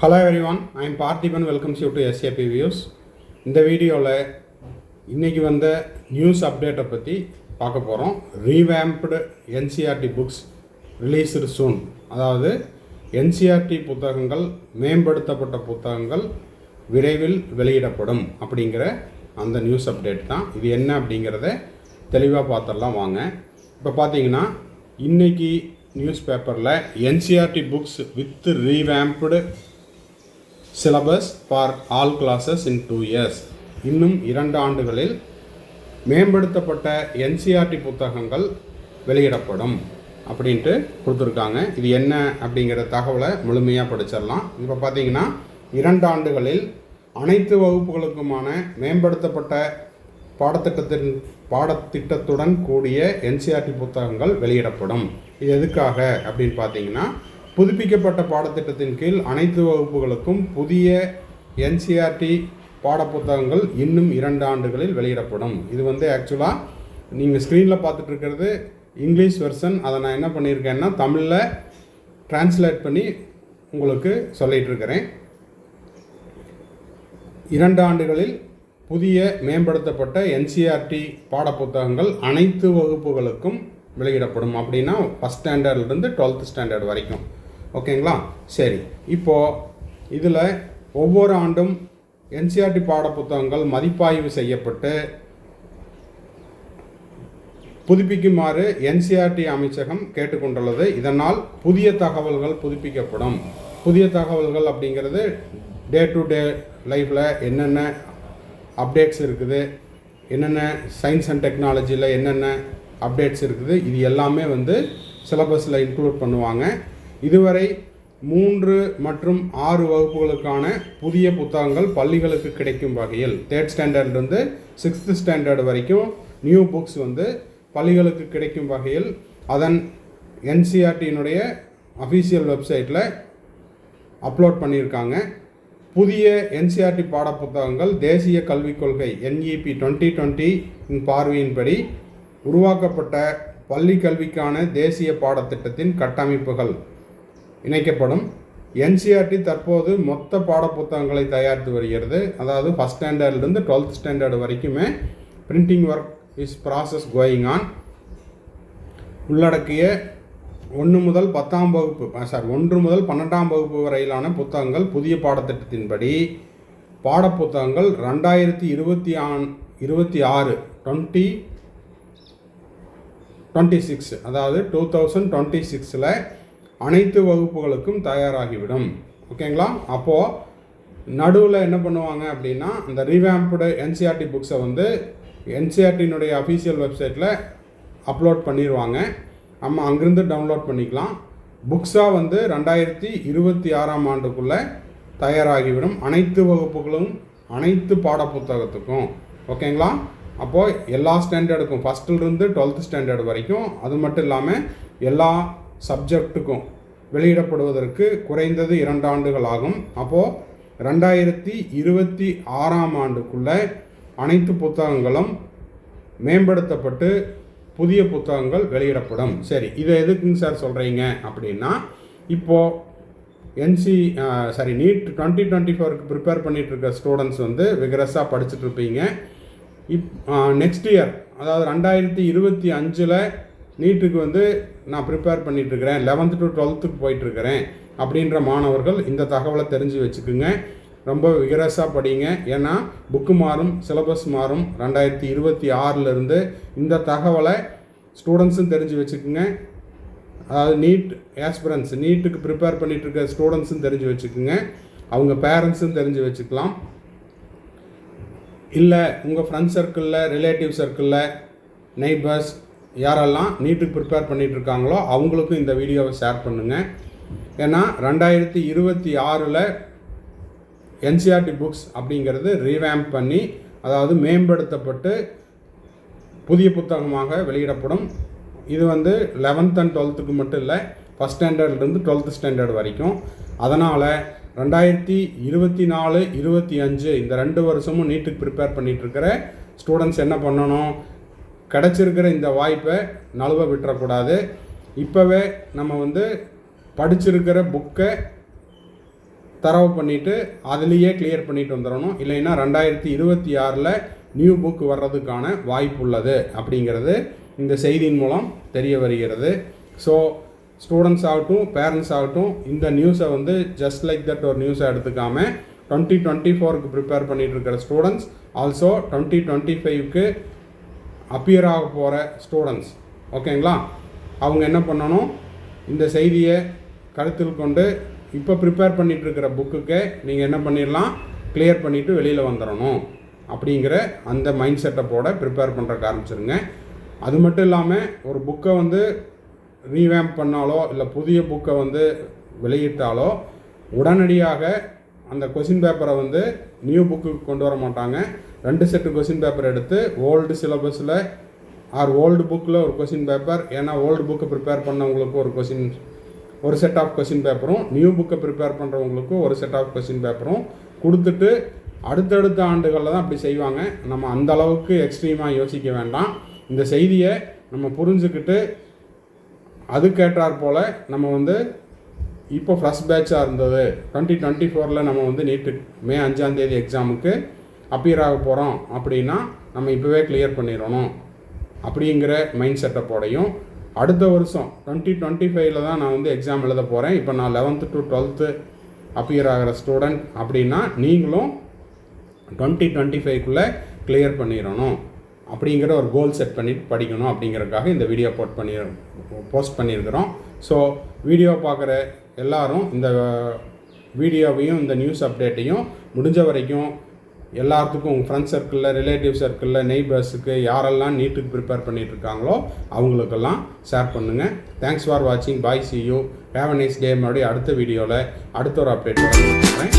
Hello everyone, I am Parthiban. Welcomes you to SAP Views. இந்த வீடியோவில் இன்றைக்கி வந்த நியூஸ் அப்டேட்டை பற்றி பார்க்க போகிறோம். ரீவேம்ப்டு என்சிஆர்டி புக்ஸ் ரிலீஸ்டு சூன். அதாவது என்சிஆர்டி புத்தகங்கள், மேம்படுத்தப்பட்ட புத்தகங்கள் விரைவில் வெளியிடப்படும் அப்படிங்கிற அந்த நியூஸ் அப்டேட் தான். இது என்ன அப்படிங்கிறத தெளிவாக பார்த்துடலாம் வாங்க. இப்போ பார்த்தீங்கன்னா இன்றைக்கி நியூஸ் பேப்பரில் NCERT books with revamped syllabus for all classes in 2 years. இன்னும் 2 ஆண்டுகளில் மேம்படுத்தப்பட்ட என்சிஆர்டி புத்தகங்கள் வெளியிடப்படும் அப்படின்ட்டு கொடுத்துருக்காங்க. இது என்ன அப்படிங்கிற தகவலை முழுமையாக படிச்சிடலாம். இப்போ பார்த்தீங்கன்னா 2 ஆண்டுகளில் அனைத்து வகுப்புகளுக்குமான மேம்படுத்தப்பட்ட பாடத்திட்டத்துடன் கூடிய என்சிஆர்டி புத்தகங்கள் வெளியிடப்படும். இது எதுக்காக அப்படின்னு பார்த்தீங்கன்னா, புதுப்பிக்கப்பட்ட பாடத்திட்டத்தின் கீழ் அனைத்து வகுப்புகளுக்கும் புதிய என்சிஆர்டி பாடப்புத்தகங்கள் இன்னும் 2 ஆண்டுகளில் வெளியிடப்படும். இது ஆக்சுவலாக நீங்கள் ஸ்க்ரீனில் பார்த்துட்டு இருக்கிறது இங்கிலீஷ் வெர்ஷன். அதை நான் என்ன பண்ணியிருக்கேன்னா தமிழில் டிரான்ஸ்லேட் பண்ணி உங்களுக்கு சொல்லிகிட்டு இருக்கிறேன். 2 ஆண்டுகளில் புதிய மேம்படுத்தப்பட்ட என்சிஆர்டி பாடப்புத்தகங்கள் அனைத்து வகுப்புகளுக்கும் வெளியிடப்படும். அப்படின்னா 1st ஸ்டாண்டர்ட்லேருந்து 12th ஸ்டாண்டர்ட் வரைக்கும். ஓகேங்களா? சரி, இப்போது இதில் ஒவ்வொரு ஆண்டும் என்சிஆர்டி பாடப்புத்தகங்கள் மதிப்பாய்வு செய்யப்பட்டு புதுப்பிக்குமாறு என்சிஆர்டி அமைச்சகம் கேட்டுக்கொண்டுள்ளது. இதனால் புதிய தகவல்கள் புதுப்பிக்கப்படும். புதிய தகவல்கள் அப்படிங்கிறது டே டு டே லைஃப்பில் என்னென்ன அப்டேட்ஸ் இருக்குது, என்னென்ன சயின்ஸ் அண்ட் டெக்னாலஜியில் என்னென்ன அப்டேட்ஸ் இருக்குது, இது எல்லாமே சிலபஸில் இன்க்ளூட் பண்ணுவாங்க. இதுவரை 3 மற்றும் 6 வகுப்புகளுக்கான புதிய புத்தகங்கள் பள்ளிகளுக்கு கிடைக்கும் வகையில் 3rd ஸ்டாண்டர்ட்லேருந்து 6th ஸ்டாண்டர்ட் வரைக்கும் நியூ புக்ஸ் பள்ளிகளுக்கு கிடைக்கும் வகையில் அதன் என்சிஆர்டியினுடைய அஃபீஷியல் வெப்சைட்டில் அப்லோட் பண்ணியிருக்காங்க. புதிய என்சிஆர்டி பாடப்புத்தகங்கள் தேசிய கல்விக் கொள்கை NEP 2020 பார்வையின்படி உருவாக்கப்பட்ட பள்ளி கல்விக்கான தேசிய பாடத்திட்டத்தின் கட்டமைப்புகள் இணைக்கப்படும். என்சிஆர்டி தற்போது மொத்த பாடப்புத்தகங்களை தயாரித்து வருகிறது. அதாவது 1st ஸ்டாண்டர்ட்லேருந்து 12th ஸ்டாண்டர்ட் வரைக்குமே printing work is process going on. உள்ளடக்கிய 1 முதல் 12ஆம் வகுப்பு வரையிலான புத்தகங்கள் புதிய பாடத்திட்டத்தின்படி பாடப்புத்தகங்கள் 2026 அதாவது 2026 அனைத்து வகுப்புகளுக்கும் தயாராகிவிடும். ஓகேங்களா? அப்போது நடுவில் என்ன பண்ணுவாங்க அப்படின்னா, இந்த ரீவேம்ப்டு என்சிஆர்டி புக்ஸை என்சிஆர்டியினுடைய அஃபீஷியல் வெப்சைட்டில் அப்லோட் பண்ணிடுவாங்க. நம்ம அங்கேருந்து டவுன்லோட் பண்ணிக்கலாம். புக்ஸாக 2026ஆம் ஆண்டுக்குள்ளே தயாராகிவிடும். அனைத்து வகுப்புகளும் அனைத்து பாடப்புத்தகத்துக்கும். ஓகேங்களா? அப்போது எல்லா ஸ்டாண்டர்டுக்கும் 1st 12th ஸ்டாண்டர்ட் வரைக்கும், அது மட்டும் இல்லாமல் எல்லா சப்ஜெக்ட்டுக்கும் வெளியிடப்படுவதற்கு குறைந்தது 2 ஆண்டுகள் ஆகும். அப்போது 2026ஆம் ஆண்டுக்குள்ளே அனைத்து புத்தகங்களும் மேம்படுத்தப்பட்டு புதிய புத்தகங்கள் வெளியிடப்படும். சரி, இதை எதுக்குங்க சார் சொல்கிறீங்க அப்படின்னா, இப்போது நீட் 2024க்கு ப்ரிப்பேர் பண்ணிகிட்ருக்க ஸ்டூடெண்ட்ஸ் விகரஸாக படிச்சுட்ருப்பீங்க. நெக்ஸ்ட் இயர், அதாவது 2025 நீட்டுக்கு நான் ப்ரிப்பேர் பண்ணிகிட்ருக்கிறேன், 11th to 12th போயிட்டுருக்கிறேன் அப்படின்ற மாணவர்கள் இந்த தகவலை தெரிஞ்சு வச்சுக்குங்க. ரொம்ப விகரஸாக படிங்க. ஏன்னா புக்கு மாறும், சிலபஸ் மாறும். 2026 இந்த தகவலை ஸ்டூடெண்ட்ஸும் தெரிஞ்சு வச்சுக்குங்க. அதாவது நீட் ஆஸ்பிரன்ஸ், நீட்டுக்கு ப்ரிப்பேர் பண்ணிகிட்ருக்க ஸ்டூடெண்ட்ஸும் தெரிஞ்சு வச்சுக்குங்க. அவங்க பேரண்ட்ஸும் தெரிஞ்சு வச்சுக்கலாம். இல்லை உங்கள் ஃப்ரெண்ட்ஸ் சர்க்கிளில், ரிலேட்டிவ் சர்க்கிளில், நெய்பர்ஸ் யாரெல்லாம் நீட்டுக்கு ப்ரிப்பேர் பண்ணிகிட்ருக்காங்களோ அவங்களுக்கும் இந்த வீடியோவை ஷேர் பண்ணுங்கள். ஏன்னா 2026 என்சிஆர்டி புக்ஸ் அப்படிங்கிறது ரீவேம்ப் பண்ணி, அதாவது மேம்படுத்தப்பட்டு புதிய புத்தகமாக வெளியிடப்படும். இது 11th and 12th மட்டும் இல்லை, 1st ஸ்டாண்டர்ட்லேருந்து 12th ஸ்டாண்டர்ட் வரைக்கும். அதனால் 2024, 25 இந்த 2 வருஷமும் நீட்டுக்கு ப்ரிப்பேர் பண்ணிகிட்ருக்கிற ஸ்டூடெண்ட்ஸ் என்ன பண்ணணும், கிடச்சிருக்கிற இந்த வாய்ப்பை நழுவ விட்டுறக்கூடாது. இப்போவே நம்ம படிச்சிருக்கிற புக்கை தரவு பண்ணிவிட்டு அதுலேயே கிளியர் பண்ணிட்டு வந்துடணும். இல்லைன்னா 2026 நியூ புக் வர்றதுக்கான வாய்ப்பு உள்ளது அப்படிங்கிறது இந்த செய்தியின் மூலம் தெரிய வருகிறது. ஸோ ஸ்டூடெண்ட்ஸ் ஆகட்டும், பேரண்ட்ஸ் ஆகட்டும், இந்த நியூஸை வந்து ஜஸ்ட் லைக் தட் ஒரு நியூஸை எடுத்துக்காமல் 2024க்கு ப்ரிப்பேர் பண்ணிகிட்டு இருக்கிற ஸ்டூடெண்ட்ஸ், ஆல்சோ 2025க்கு அப்பியர் ஆக போகிற ஸ்டூடெண்ட்ஸ், ஓகேங்களா, அவங்க என்ன பண்ணணும், இந்த செய்தியை கருத்தில் கொண்டு இப்போ ப்ரிப்பேர் பண்ணிகிட்ருக்கிற புக்குக்கு நீங்கள் என்ன பண்ணிடலாம், கிளியர் பண்ணிவிட்டு வெளியில் வந்துடணும் அப்படிங்கிற அந்த மைண்ட் செட்டப்போட ப்ரிப்பேர் பண்ணுறக்கு ஆரம்பிச்சிருங்க. அது மட்டும் இல்லாமல் ஒரு புக்கை வந்து ரீவேம்ப் பண்ணாலோ இல்லை புதிய புக்கை வந்து வெளியிட்டாலோ உடனடியாக அந்த கொஷின் பேப்பரை வந்து நியூ புக்குக்கு கொண்டு வர மாட்டாங்க. 2 செட்டு கொஷின் பேப்பர் எடுத்து ஓல்டு சிலபஸில் ஆர் ஓல்டு புக்கில் ஒரு கொஷின் பேப்பர், ஏன்னா ஓல்டு புக்கை ப்ரிப்பேர் பண்ணவங்களுக்கு ஒரு செட் ஆஃப் கொஷின் பேப்பரும், நியூ புக்கை ப்ரிப்பேர் பண்ணுறவங்களுக்கு ஒரு செட் ஆஃப் கொஷின் பேப்பரும் கொடுத்துட்டு அடுத்தடுத்த ஆண்டுகளில் தான் அப்படி செய்வாங்க. நம்ம அந்த அளவுக்கு எக்ஸ்ட்ரீமாக யோசிக்க வேண்டாம். இந்த செய்தியை நம்ம புரிஞ்சுக்கிட்டு அதுக்கேற்றாற் போல் நம்ம வந்து இப்போ ஃபஸ்ட் பேட்சாக இருந்தது 2024 நம்ம வந்து நீட்டு மே 5 எக்ஸாமுக்கு அப்பியர் ஆக போகிறோம் அப்படின்னா நம்ம இப்போவே கிளியர் பண்ணிடணும் அப்படிங்கிற மைண்ட் செட்டப்போடையும், அடுத்த வருஷம் 2025 தான் நான் வந்து எக்ஸாம் எழுத போகிறேன், இப்போ நான் 11th to 12th அப்பியர் ஆகிற ஸ்டூடெண்ட் அப்படின்னா நீங்களும் 2025க்குள்ளே கிளியர் பண்ணிடணும் அப்படிங்கிற ஒரு கோல் செட் பண்ணிட்டு படிக்கணும் அப்படிங்கிறதுக்காக இந்த வீடியோ போஸ்ட் பண்ணியிருக்கிறோம். ஸோ வீடியோ பார்க்குற எல்லாரும் இந்த வீடியோவையும் இந்த நியூஸ் அப்டேட்டையும் முடிஞ்ச வரைக்கும் எல்லாத்துக்கும் உங்கள் ஃப்ரெண்ட்ஸ் சர்க்கிளில், ரிலேட்டிவ் சர்க்கிளில், நெய்பர்ஸுக்கு யாரெல்லாம் நீட்டுக்கு ப்ரிப்பேர் பண்ணிகிட்ருக்காங்களோ அவங்களுக்கெல்லாம் ஷேர் பண்ணுங்கள். தேங்க்ஸ் ஃபார் வாட்சிங். Bye, see you, have a nice day. மறுபடியும் அடுத்த வீடியோவில் அடுத்த ஒரு அப்டேட் வரேன்.